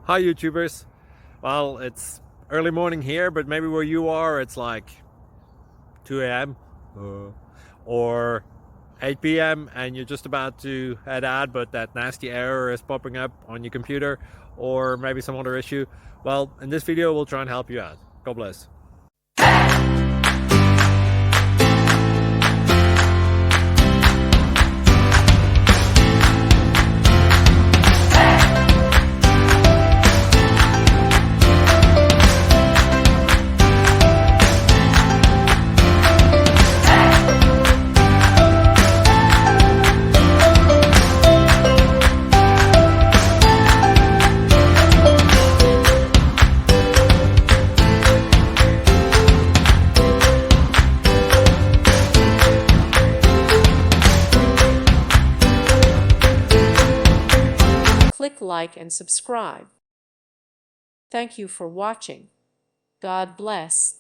Hi YouTubers. Well, it's early morning here, but maybe where you are it's like 2 a.m. or 8 p.m. and you're just about to head out, but that nasty error is popping up on your computer, or maybe some other issue. Well, in this video we'll try and help you out. God bless. Click like and subscribe. Thank you for watching. God bless.